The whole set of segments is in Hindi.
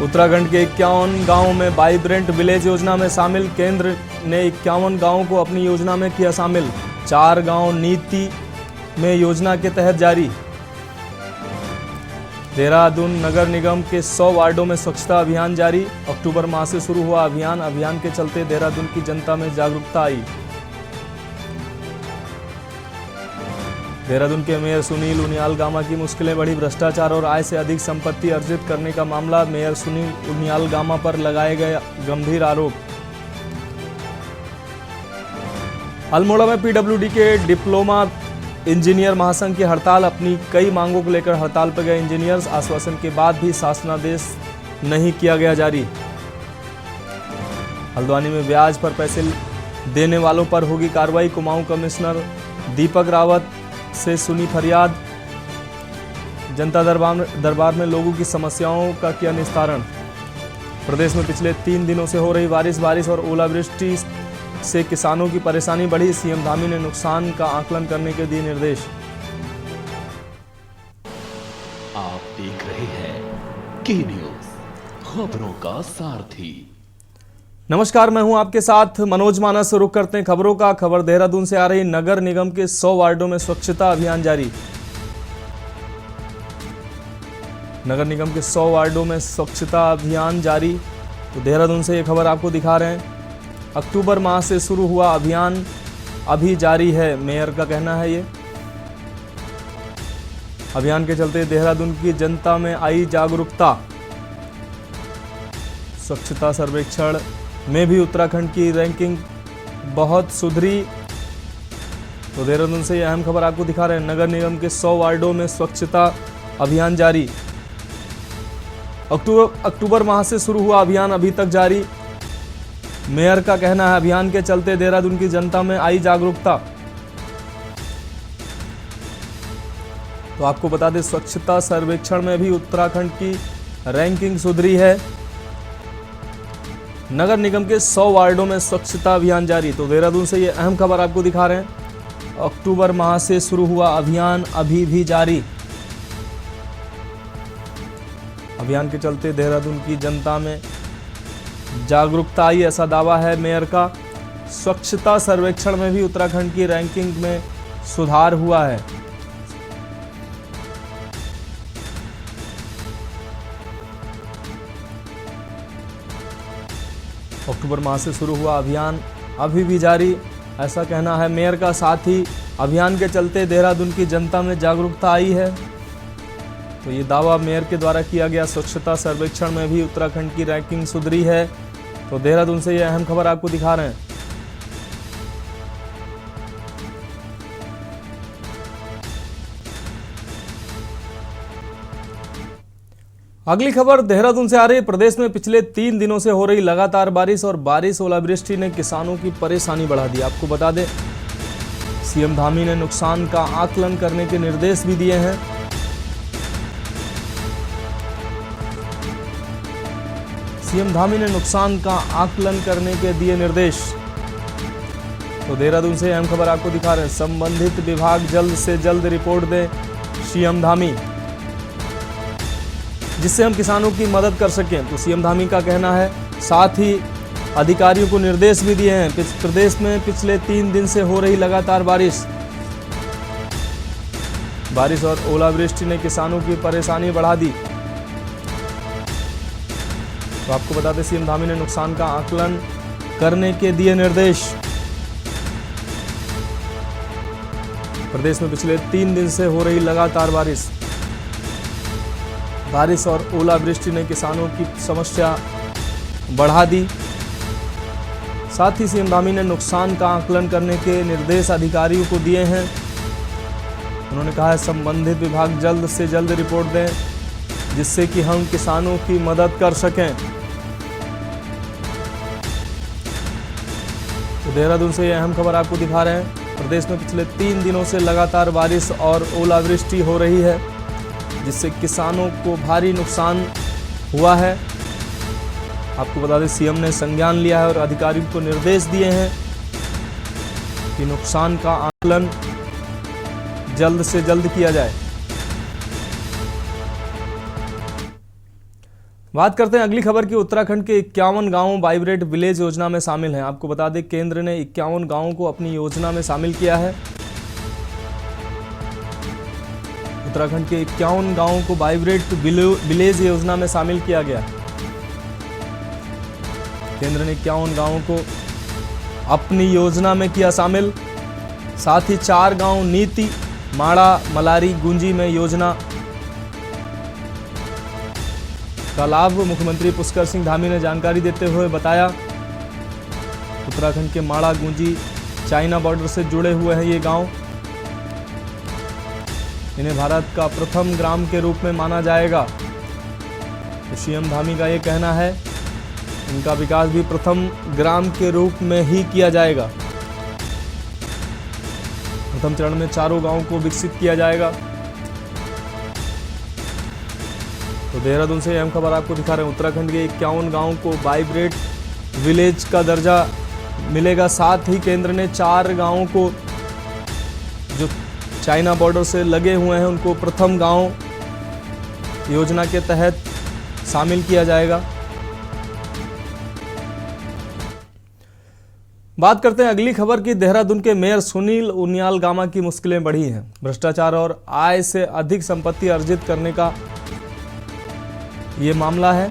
उत्तराखंड के 51 गांवों में वाइब्रेंट विलेज योजना में शामिल। केंद्र ने 51 गांवों को अपनी योजना में किया शामिल। 4 गांव नीति में योजना के तहत जारी। देहरादून नगर निगम के 100 वार्डों में स्वच्छता अभियान जारी। अक्टूबर माह से शुरू हुआ अभियान के चलते देहरादून की जनता में जागरूकता आई। देहरादून के मेयर सुनील उनियाल गामा की मुश्किलें बढ़ी। भ्रष्टाचार और आय से अधिक संपत्ति अर्जित करने का मामला। मेयर सुनील उनियाल गामा पर लगाए गए गंभीर आरोप। अल्मोड़ा में पीडब्ल्यूडी के डिप्लोमा इंजीनियर महासंघ की हड़ताल। अपनी कई मांगों को लेकर हड़ताल पर गए इंजीनियर्स। आश्वासन के बाद भी शासनादेश नहीं किया गया जारी। हल्द्वानी में ब्याज पर पैसे देने वालों पर होगी कार्रवाई। कुमाऊं कमिश्नर दीपक रावत से सुनी फरियाद। जनता दरबार में लोगों की समस्याओं का किया निस्तारण। प्रदेश में पिछले 3 दिनों से हो रही बारिश और ओलावृष्टि से किसानों की परेशानी बढ़ी। सीएम धामी ने नुकसान का आकलन करने के दिए निर्देश। आप देख रहे हैं के न्यूज, खबरों का सारथी। नमस्कार, मैं हूं आपके साथ मनोज मानस। रुक करते हैं खबरों का। खबर देहरादून से आ रही। नगर निगम के 100 वार्डों में स्वच्छता अभियान जारी। नगर निगम के 100 वार्डों में स्वच्छता अभियान जारी। तो देहरादून से ये खबर आपको दिखा रहे हैं। अक्टूबर माह से शुरू हुआ अभियान अभी जारी है, मेयर का कहना है। ये अभियान के चलते देहरादून की जनता में आई जागरूकता। स्वच्छता सर्वेक्षण में भी उत्तराखंड की रैंकिंग बहुत सुधरी। तो देहरादून से यह अहम खबर आपको दिखा रहे हैं। नगर निगम के 100 वार्डों में स्वच्छता अभियान जारी। अक्टूबर माह से शुरू हुआ अभियान अभी तक जारी। मेयर का कहना है अभियान के चलते देहरादून की जनता में आई जागरूकता। तो आपको बता दें, स्वच्छता सर्वेक्षण में भी उत्तराखंड की रैंकिंग सुधरी है। नगर निगम के 100 वार्डों में स्वच्छता अभियान जारी। तो देहरादून से ये अहम खबर आपको दिखा रहे हैं। अक्टूबर माह से शुरू हुआ अभियान अभी भी जारी। अभियान के चलते देहरादून की जनता में जागरूकता आई, ऐसा दावा है मेयर का। स्वच्छता सर्वेक्षण में भी उत्तराखंड की रैंकिंग में सुधार हुआ है। अक्टूबर माह से शुरू हुआ अभियान अभी भी जारी, ऐसा कहना है मेयर का। साथ ही अभियान के चलते देहरादून की जनता में जागरूकता आई है। तो ये दावा मेयर के द्वारा किया गया। स्वच्छता सर्वेक्षण में भी उत्तराखंड की रैंकिंग सुधरी है। तो देहरादून से ये अहम खबर आपको दिखा रहे हैं। अगली खबर देहरादून से आ रही है। प्रदेश में पिछले 3 दिनों से हो रही लगातार बारिश ओलावृष्टि ने किसानों की परेशानी बढ़ा दी। आपको बता दें, सीएम धामी ने नुकसान का आकलन करने के निर्देश भी दिए हैं। सीएम धामी ने नुकसान का आकलन करने के दिए निर्देश। तो देहरादून से अहम खबर आपको दिखा रहे हैं। संबंधित विभाग जल्द से जल्द रिपोर्ट दें, सीएम धामी, जिससे हम किसानों की मदद कर सकें। तो सीएम धामी का कहना है। साथ ही अधिकारियों को निर्देश भी दिए हैं। प्रदेश में पिछले 3 दिन से हो रही लगातार बारिश और ओलावृष्टि ने किसानों की परेशानी बढ़ा दी। तो आपको बता दें, सीएम धामी ने नुकसान का आकलन करने के दिए निर्देश। प्रदेश में पिछले 3 दिन से हो रही लगातार बारिश और ओलावृष्टि ने किसानों की समस्या बढ़ा दी। साथ ही सीएम धामी ने नुकसान का आकलन करने के निर्देश अधिकारियों को दिए हैं। उन्होंने कहा है संबंधित विभाग जल्द से जल्द रिपोर्ट दें, जिससे कि हम किसानों की मदद कर सकें। तो देहरादून से यह अहम खबर आपको दिखा रहे हैं। प्रदेश में पिछले 3 दिनों से लगातार बारिश और ओलावृष्टि हो रही है, जिससे किसानों को भारी नुकसान हुआ है। आपको बता दें, सीएम ने संज्ञान लिया है और अधिकारियों को निर्देश दिए हैं कि नुकसान का आकलन जल्द से जल्द किया जाए। बात करते हैं अगली खबर की। उत्तराखंड के 51 गांव वाइब्रेट विलेज योजना में शामिल हैं। आपको बता दें केंद्र ने 51 गांवों को अपनी योजना में शामिल किया है। उत्तराखंड के 51 गांवों को वाइब्रेट विलेज योजना में शामिल किया गया। केंद्र ने 51 गांवों को अपनी योजना में किया शामिल। साथ ही 4 गांव नीति, माड़ा, मलारी, गुंजी में योजना का लाभ मुख्यमंत्री पुष्कर सिंह धामी ने जानकारी देते हुए बताया। उत्तराखंड के माड़ा, गुंजी चाइना बॉर्डर से जुड़े हुए हैं ये गांव। इन्हें भारत का प्रथम ग्राम के रूप में माना जाएगा। तो सीएम धामी का ये कहना है इनका विकास भी प्रथम ग्राम के रूप में ही किया जाएगा। प्रथम चरण में 4 गांवों को विकसित किया जाएगा। तो देहरादून से अहम खबर आपको दिखा रहे हैं। उत्तराखंड के 51 गांवों को वाइब्रेट विलेज का दर्जा मिलेगा। साथ ही केंद्र ने 4 गांवों को जो चाइना बॉर्डर से लगे हुए हैं उनको प्रथम गांव योजना के तहत शामिल किया जाएगा। बात करते हैं अगली खबर की। देहरादून के मेयर सुनील उनियाल गामा की मुश्किलें बढ़ी हैं। भ्रष्टाचार और आय से अधिक संपत्ति अर्जित करने का ये मामला है।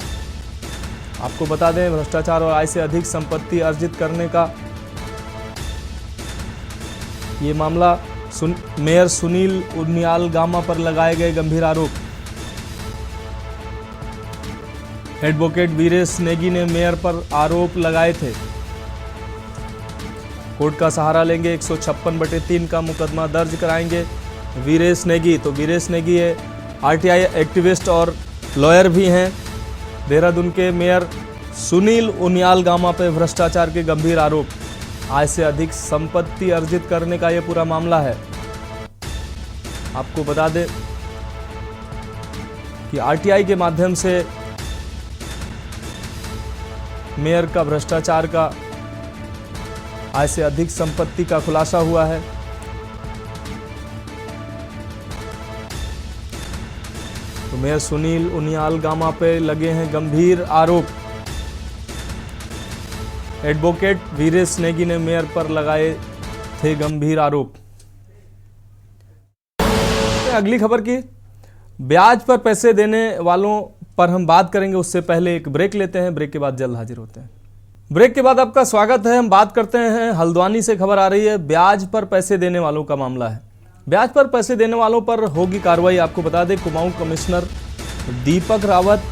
आपको बता दें भ्रष्टाचार और आय से अधिक संपत्ति अर्जित करने का ये मामला मेयर सुनील उनियाल गामा पर लगाए गए गंभीर आरोप। एडवोकेट वीरेश नेगी ने मेयर पर आरोप लगाए थे। कोर्ट का सहारा लेंगे, 156/3 का मुकदमा दर्ज कराएंगे वीरेश नेगी। तो वीरेश नेगी है आरटीआई एक्टिविस्ट और लॉयर भी हैं। देहरादून के मेयर सुनील उनियाल गामा पे भ्रष्टाचार के गंभीर आरोप, आय से अधिक संपत्ति अर्जित करने का यह पूरा मामला है। आपको बता दें कि आरटीआई के माध्यम से मेयर का भ्रष्टाचार का, आय से अधिक संपत्ति का खुलासा हुआ है। तो मेयर सुनील उनियाल गामा पे लगे हैं गंभीर आरोप। एडवोकेट वीरेश नेगी ने मेयर पर लगाए थे गंभीर आरोप। अगली खबर की, ब्याज पर पैसे देने वालों पर हम बात करेंगे। उससे पहले एक ब्रेक लेते हैं, ब्रेक के बाद जल्द हाजिर होते हैं। ब्रेक के बाद आपका स्वागत है। हम बात करते हैं हल्द्वानी से खबर आ रही है। ब्याज पर पैसे देने वालों का मामला है। ब्याज पर पैसे देने वालों पर होगी कार्रवाई। आपको बता दें कुमाऊं कमिश्नर दीपक रावत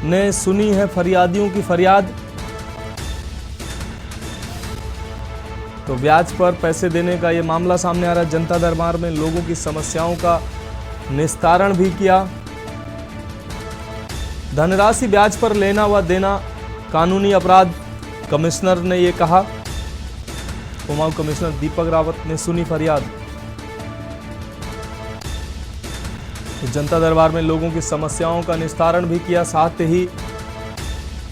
ने सुनी है फरियादियों की फरियाद। तो ब्याज पर पैसे देने का यह मामला सामने आ रहा है। जनता दरबार में लोगों की समस्याओं का निस्तारण भी किया। धनराशि ब्याज पर लेना व देना कानूनी अपराध, कमिश्नर ने यह कहा। कुमाऊं कमिश्नर दीपक रावत ने सुनी फरियाद। तो जनता दरबार में लोगों की समस्याओं का निस्तारण भी किया। साथ ही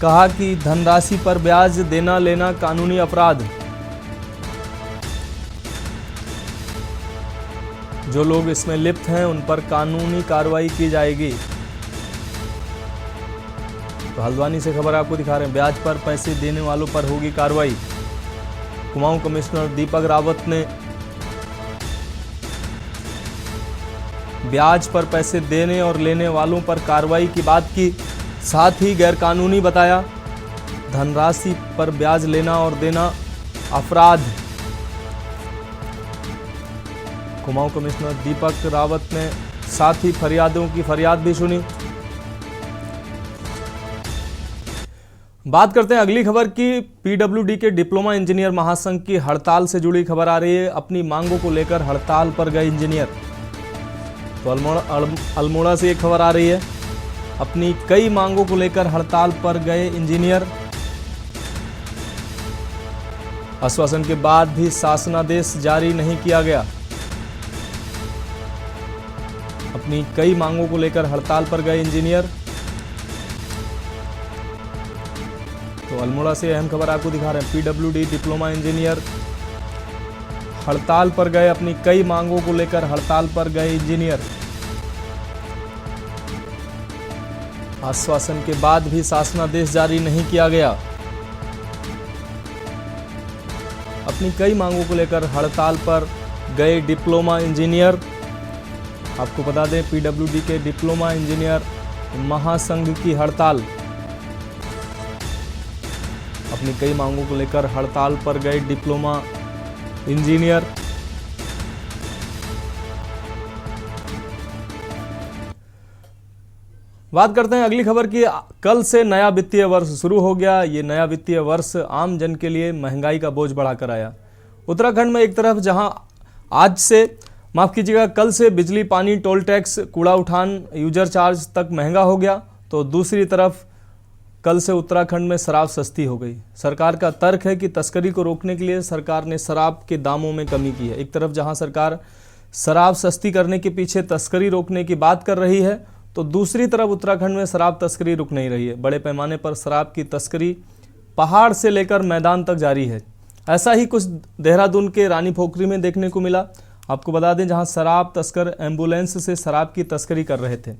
कहा कि धनराशि पर ब्याज देना लेना कानूनी अपराध, जो लोग इसमें लिप्त हैं उन पर कानूनी कार्रवाई की जाएगी। तो हल्द्वानी से खबर आपको दिखा रहे हैं। ब्याज पर पैसे देने वालों पर होगी कार्रवाई। कुमाऊं कमिश्नर दीपक रावत ने ब्याज पर पैसे देने और लेने वालों पर कार्रवाई की बात की। साथ ही गैरकानूनी बताया। धनराशि पर ब्याज लेना और देना अपराध। कुमाऊं कमिश्नर दीपक रावत ने साथ ही फरियादियों की फरियाद भी सुनी। बात करते हैं अगली खबर की। पीडब्ल्यूडी के डिप्लोमा इंजीनियर महासंघ की हड़ताल से जुड़ी खबर आ रही है। अपनी मांगों को लेकर हड़ताल पर गए इंजीनियर। तो अल्मोड़ा से एक खबर आ रही है। अपनी कई मांगों को लेकर हड़ताल पर गए इंजीनियर। आश्वासन के बाद भी शासनादेश जारी नहीं किया गया। अपनी कई मांगों को लेकर हड़ताल पर गए इंजीनियर। तो अल्मोड़ा से अहम खबर आपको दिखा रहे हैं। पीडब्ल्यूडी डिप्लोमा इंजीनियर हड़ताल पर गए। अपनी कई मांगों को लेकर हड़ताल पर गए इंजीनियर। आश्वासन के बाद भी शासनादेश जारी नहीं किया गया। अपनी कई मांगों को लेकर हड़ताल पर गए डिप्लोमा इंजीनियर। आपको बता दें पीडब्ल्यूडी के डिप्लोमा इंजीनियर महासंघ की हड़ताल। अपनी कई मांगों को लेकर हड़ताल पर गए डिप्लोमा इंजीनियर। बात करते हैं अगली खबर की। कल से नया वित्तीय वर्ष शुरू हो गया। ये नया वित्तीय वर्ष आम जन के लिए महंगाई का बोझ बढ़ाकर आया। उत्तराखंड में एक तरफ जहां आज से कल से बिजली, पानी, टोल टैक्स, कूड़ा उठान, यूजर चार्ज तक महंगा हो गया, तो दूसरी तरफ कल से उत्तराखंड में शराब सस्ती हो गई। सरकार का तर्क है कि तस्करी को रोकने के लिए सरकार ने शराब के दामों में कमी की है। एक तरफ जहां सरकार शराब सस्ती करने के पीछे तस्करी रोकने की बात कर रही है, तो दूसरी तरफ उत्तराखंड में शराब तस्करी रुक नहीं रही है। बड़े पैमाने पर शराब की तस्करी पहाड़ से लेकर मैदान तक जारी है। ऐसा ही कुछ देहरादून के रानी पोखरी में देखने को मिला। आपको बता दें जहां शराब तस्कर एम्बुलेंस से शराब की तस्करी कर रहे थे।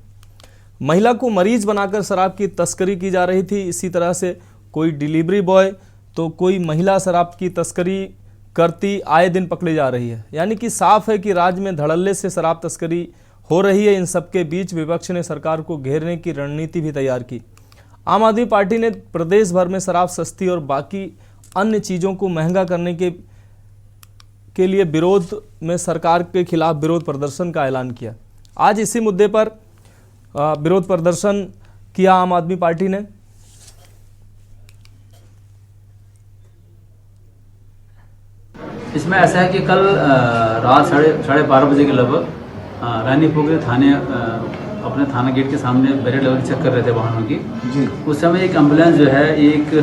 महिला को मरीज बनाकर शराब की तस्करी की जा रही थी। इसी तरह से कोई डिलीवरी बॉय तो कोई महिला शराब की तस्करी करती आए दिन पकड़ी जा रही है। यानी कि साफ है कि राज्य में धड़ल्ले से शराब तस्करी हो रही है। इन सबके बीच विपक्ष ने सरकार को घेरने की रणनीति भी तैयार की। आम आदमी पार्टी ने प्रदेश भर में शराब सस्ती और बाकी अन्य चीज़ों को महंगा करने के लिए विरोध में सरकार के खिलाफ विरोध प्रदर्शन का ऐलान किया। आज इसी मुद्दे पर विरोध प्रदर्शन किया आम आदमी पार्टी ने। इसमें ऐसा है कि कल रात साढ़े 12 बजे के लगभग रानी पोखरी थाने अपने थाना गेट के सामने बैरियर लेवल चेक कर रहे थे वाहनों की जी। उस समय एक एम्बुलेंस जो है, एक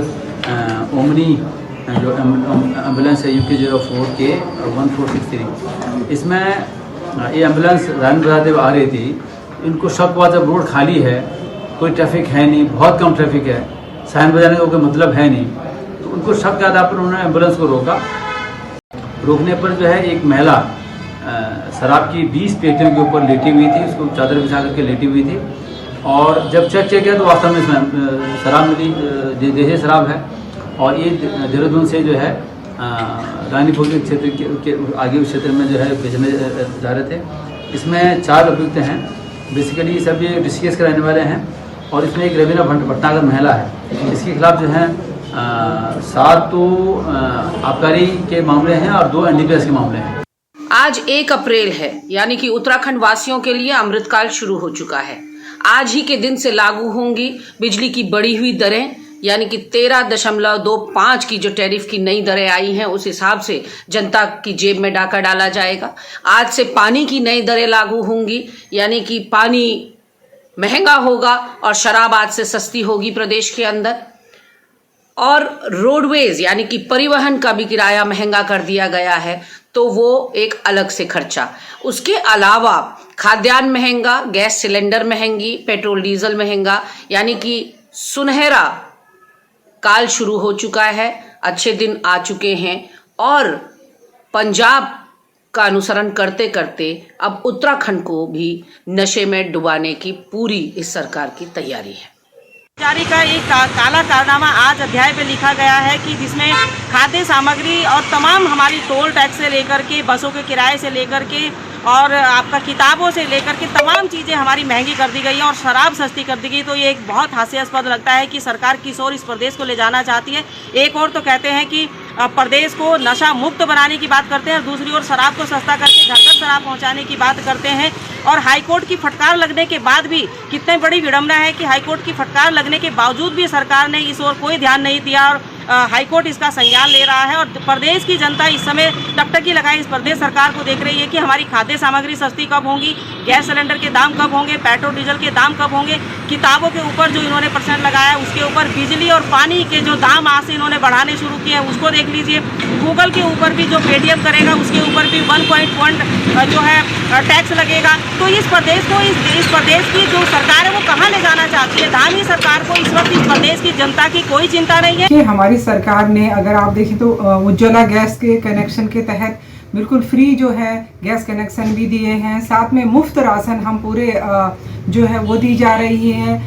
ओमनी जो एम्बुलेंस है UK04 के 1463, इसमें ये एम्बुलेंस रानी बजाते हुए आ रही थी। इनको शक हुआ जब रोड खाली है, कोई ट्रैफिक है नहीं, बहुत कम ट्रैफिक है, साइन बजाने का कोई मतलब है नहीं, तो उनको शक के आधार पर उन्होंने एम्बुलेंस को रोका। रोकने पर जो है एक महिला शराब की 20 पेटियों के ऊपर लेटी हुई थी, उसको चादर बिछा करके लेटी हुई थी। और जब चेक किया तो वास्तव में इसमें शराब मिली, देसी शराब है। और ये देहरादून से जो है रानी पोखरी क्षेत्र के आगे उस क्षेत्र में जो है बेचने जा रहे थे। इसमें 4 अभियुक्त हैं। बेसिकली ये सब ये ऋषिकेश के रहने वाले हैं। और इसमें एक रवीना भटनागर महिला है। इसके खिलाफ जो है 7 तो आबकारी के मामले हैं और 2 NDPS के मामले हैं। आज 1 अप्रैल है, यानी कि उत्तराखंड वासियों के लिए अमृतकाल शुरू हो चुका है। आज ही के दिन से लागू होंगी बिजली की बढ़ी हुई दरें, यानी कि 13.25 की जो टैरिफ की नई दरें आई हैं, उस हिसाब से जनता की जेब में डाका डाला जाएगा। आज से पानी की नई दरें लागू होंगी, यानी कि पानी महंगा होगा और शराब आज से सस्ती होगी प्रदेश के अंदर। और रोडवेज यानी कि परिवहन का भी किराया महंगा कर दिया गया है, तो वो एक अलग से खर्चा। उसके अलावा खाद्यान्न महंगा, गैस सिलेंडर महंगी, पेट्रोल डीजल महंगा, यानी कि सुनहरा काल शुरू हो चुका है। अच्छे दिन आ चुके हैं और पंजाब का अनुसरण करते करते अब उत्तराखंड को भी नशे में डुबाने की पूरी इस सरकार की तैयारी है। जारी का एक काला कारनामा आज अध्याय पे लिखा गया है कि जिसमें खाद्य सामग्री और तमाम हमारी टोल टैक्स से लेकर के बसों के किराए से लेकर के और आपका किताबों से लेकर के तमाम चीज़ें हमारी महंगी कर दी गई हैं और शराब सस्ती कर दी गई। तो ये एक बहुत हास्यास्पद लगता है कि सरकार किस ओर इस प्रदेश को ले जाना चाहती है। एक और तो कहते हैं कि प्रदेश को नशा मुक्त बनाने की बात करते हैं, दूसरी ओर शराब को सस्ता करके घर घर शराब पहुंचाने की बात करते हैं। और हाईकोर्ट की फटकार लगने के बाद भी कितनी बड़ी विडंबना है कि हाईकोर्ट की फटकार लगने के बावजूद भी सरकार ने इस ओर कोई ध्यान नहीं दिया और हाईकोर्ट इसका संज्ञान ले रहा है। और प्रदेश की जनता इस समय टकटकी लगाए इस प्रदेश सरकार को देख रही है कि हमारी खाद्य सामग्री सस्ती कब होंगी, गैस सिलेंडर के दाम कब होंगे, पेट्रोल डीजल के दाम कब होंगे, किताबों के ऊपर जो इन्होंने % लगाया उसके ऊपर, बिजली और पानी के जो दाम आज से इन्होंने बढ़ाने शुरू किए हैं उसको देख लीजिए। गूगल के ऊपर भी जो पेटीएम करेगा उसके ऊपर भी 1 जो है टैक्स लगेगा। तो इस प्रदेश को इस प्रदेश की जो सरकार है वो कहाँ ले जाना चाहती है? धामी सरकार को इस वक्त इस प्रदेश की जनता की कोई चिंता नहीं है कि हमारी सरकार ने, अगर आप देखें तो उज्ज्वला गैस के कनेक्शन के तहत बिल्कुल फ्री जो है गैस कनेक्शन भी दिए हैं। साथ में मुफ्त राशन हम पूरे जो है वो दी जा रही है।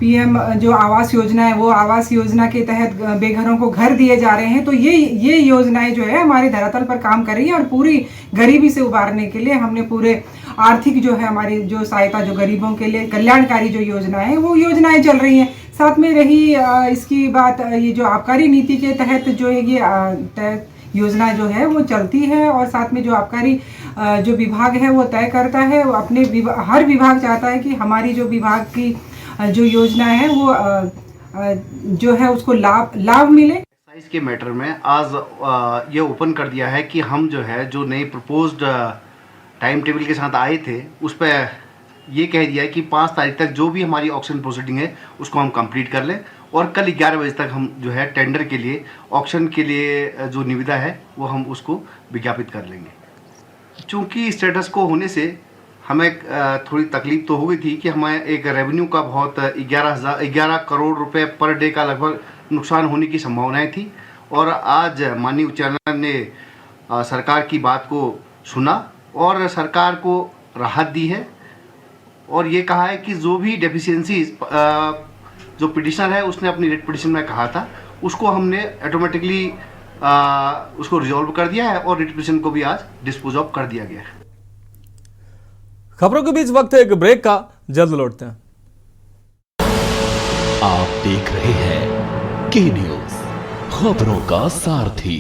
पीएम जो आवास योजना है, वो आवास योजना के तहत बेघरों को घर दिए जा रहे हैं। तो ये योजनाएं जो है हमारे धरातल पर काम कर रही है और पूरी गरीबी से उबारने के लिए हमने पूरे आर्थिक जो है हमारी जो सहायता जो गरीबों के लिए कल्याणकारी जो योजनाएं हैं वो योजनाएं चल रही हैं। साथ में रही इसकी बात, ये जो आबकारी नीति के तहत जो है ये योजना जो है वो चलती है और साथ में जो आबकारी जो विभाग है वो तय करता है। वो अपने हर विभाग चाहता है कि हमारी जो विभाग की जो योजना है वो जो है उसको लाभ मिले। एक्साइज के मैटर में आज ये ओपन कर दिया है कि हम जो है जो नई प्रपोज्ड टाइम टेबल के साथ आए थे उस पर ये कह दिया है कि 5 तारीख तक जो भी हमारी ऑक्शन प्रोसीडिंग है उसको हम कंप्लीट कर लें और कल 11 बजे तक हम जो है टेंडर के लिए, ऑक्शन के लिए जो निविदा है वो हम उसको विज्ञापित कर लेंगे। चूँकि स्टेटस को होने से हमें थोड़ी तकलीफ तो हो गई थी कि हमें एक रेवेन्यू का बहुत 11 करोड़ रुपए पर डे का लगभग नुकसान होने की संभावनाएं थी और आज माननीय उच्च न्यायालय ने सरकार की बात को सुना और सरकार को राहत दी है और ये कहा है कि जो भी डेफिशिएंसीज जो पिटिशनर है उसने अपनी रिट पिटिशन में कहा था उसको हमने ऑटोमेटिकली उसको रिजॉल्व कर दिया है और रिट पिटिशन को भी आज डिस्पोज ऑफ कर दिया गया है। खबरों के बीच वक्त है एक ब्रेक का, जल्द लौटते हैं। आप देख रहे हैं के न्यूज, खबरों का सारथी।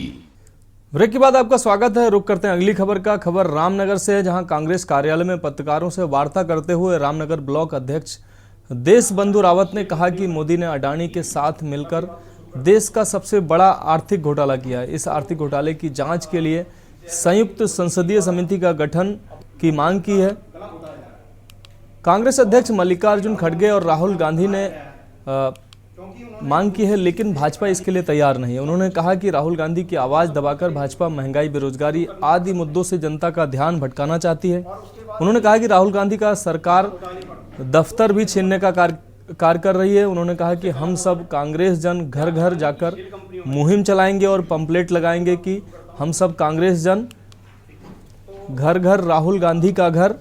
ब्रेक के बाद आपका स्वागत है। रुक करते हैं अगली खबर का। खबर रामनगर से है, जहां कांग्रेस कार्यालय में पत्रकारों से वार्ता करते हुए रामनगर ब्लॉक अध्यक्ष देशबंधु रावत ने कहा कि मोदी ने अडानी के साथ मिलकर देश का सबसे बड़ा आर्थिक घोटाला किया है। इस आर्थिक घोटाले की जांच के लिए संयुक्त संसदीय समिति का गठन की मांग की है। कांग्रेस अध्यक्ष मल्लिकार्जुन खड़गे और राहुल गांधी ने मांग की है, लेकिन भाजपा इसके लिए तैयार नहीं है। उन्होंने कहा कि राहुल गांधी की आवाज दबाकर भाजपा महंगाई, बेरोजगारी आदि मुद्दों से जनता का ध्यान भटकाना चाहती है। उन्होंने कहा कि राहुल गांधी का सरकार दफ्तर भी छीनने का कार्य कर रही है। उन्होंने कहा कि हम सब कांग्रेस जन घर घर जाकर मुहिम चलाएंगे और पंपलेट लगाएंगे कि हम सब कांग्रेस जन, घर घर राहुल गांधी का घर।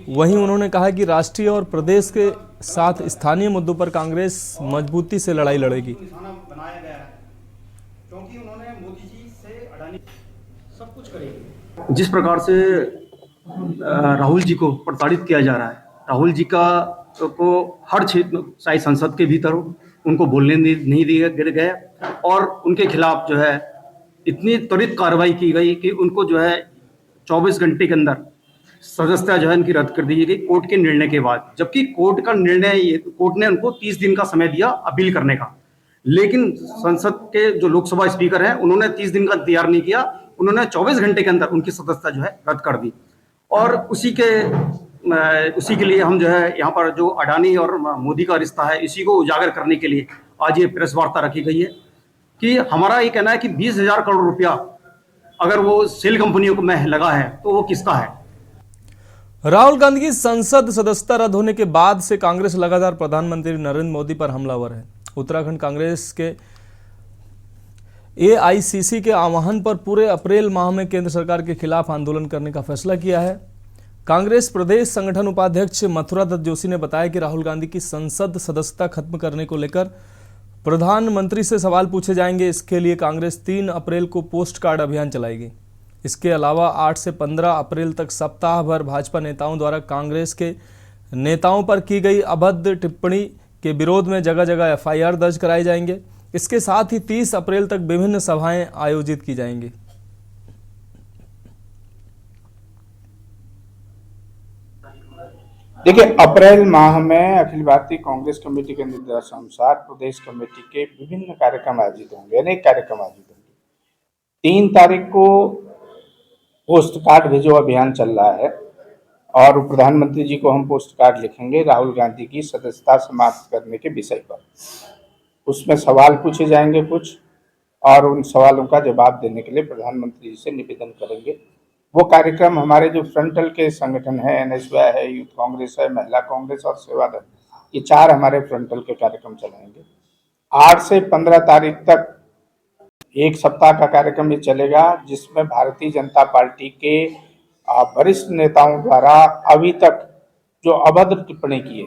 वहीं उन्होंने कहा कि राष्ट्रीय और प्रदेश के साथ स्थानीय मुद्दों पर कांग्रेस मजबूती से लड़ाई लड़ेगी। जिस प्रकार से राहुल जी को प्रताड़ित किया जा रहा है, राहुल जी का को हर क्षेत्र चाहे संसद के भीतर हो उनको बोलने नहीं दिया गया और उनके खिलाफ जो है इतनी त्वरित कार्रवाई की गई कि उनको जो है 24 घंटे के अंदर सदस्यता जो है इनकी रद्द कर दी गई कोर्ट के निर्णय के बाद। जबकि कोर्ट का निर्णय, कोर्ट ने उनको 30 दिन का समय दिया अपील करने का, लेकिन संसद के जो लोकसभा स्पीकर हैं उन्होंने 30 दिन का इंतजार नहीं किया, उन्होंने 24 घंटे के अंदर उनकी सदस्यता जो है रद्द कर दी। और उसी के लिए हम जो है यहाँ पर जो अडानी और मोदी का रिश्ता है इसी को उजागर करने के लिए आज ये प्रेस वार्ता रखी गई है कि हमारा ये कहना है कि 20,000 करोड़ रुपया अगर वो सेल कंपनियों को में लगा है तो वो किसका है। राहुल गांधी की संसद सदस्यता रद्द होने के बाद से कांग्रेस लगातार प्रधानमंत्री नरेंद्र मोदी पर हमलावर है। उत्तराखंड कांग्रेस के एआईसीसी के आह्वान पर पूरे अप्रैल माह में केंद्र सरकार के खिलाफ आंदोलन करने का फैसला किया है। कांग्रेस प्रदेश संगठन उपाध्यक्ष मथुरा दत्त जोशी ने बताया कि राहुल गांधी की संसद सदस्यता खत्म करने को लेकर प्रधानमंत्री से सवाल पूछे जाएंगे। इसके लिए कांग्रेस 3 अप्रैल को पोस्ट कार्ड अभियान चलाएगी। इसके अलावा 8 से 15 अप्रैल तक सप्ताह भर भाजपा नेताओं द्वारा कांग्रेस के नेताओं पर की गई अभद्र टिप्पणी के विरोध में जगह जगह एफआईआर दर्ज कराए जाएंगे। इसके साथ ही 30 अप्रैल तक विभिन्न सभाएं आयोजित की जाएंगी। देखिए, अप्रैल माह में अखिल भारतीय कांग्रेस कमेटी के निर्देशानुसार प्रदेश कमेटी के विभिन्न कार्यक्रम आयोजित होंगे, अनेक कार्यक्रम आयोजित होंगे। 3 तारीख को पोस्ट कार्ड भेजो अभियान चल रहा है और प्रधानमंत्री जी को हम पोस्ट कार्ड लिखेंगे राहुल गांधी की सदस्यता समाप्त करने के विषय पर। उसमें सवाल पूछे जाएंगे कुछ और उन सवालों का जवाब देने के लिए प्रधानमंत्री जी से निवेदन करेंगे। वो कार्यक्रम हमारे जो फ्रंटल के संगठन है, एनएसवाई है, यूथ कांग्रेस है, महिला कांग्रेस और सेवादल, ये 4 हमारे फ्रंटल के कार्यक्रम चलाएंगे। 8 से 15 तारीख तक 1 सप्ताह का कार्यक्रम ये चलेगा, जिसमें भारतीय जनता पार्टी के वरिष्ठ नेताओं द्वारा अभी तक जो अभद्र टिप्पणी की है,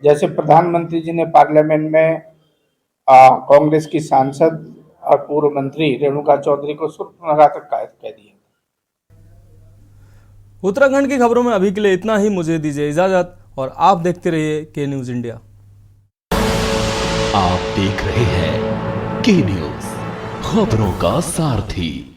जैसे प्रधानमंत्री जी ने पार्लियामेंट में कांग्रेस की सांसद और पूर्व मंत्री रेणुका चौधरी को शूर्पणखा तक कह दिया। उत्तराखंड की खबरों में अभी के लिए इतना ही। मुझे दीजिए इजाजत और आप देखते रहिए के न्यूज इंडिया। आप देख रहे हैं के न्यूज, खबरों का सारथी।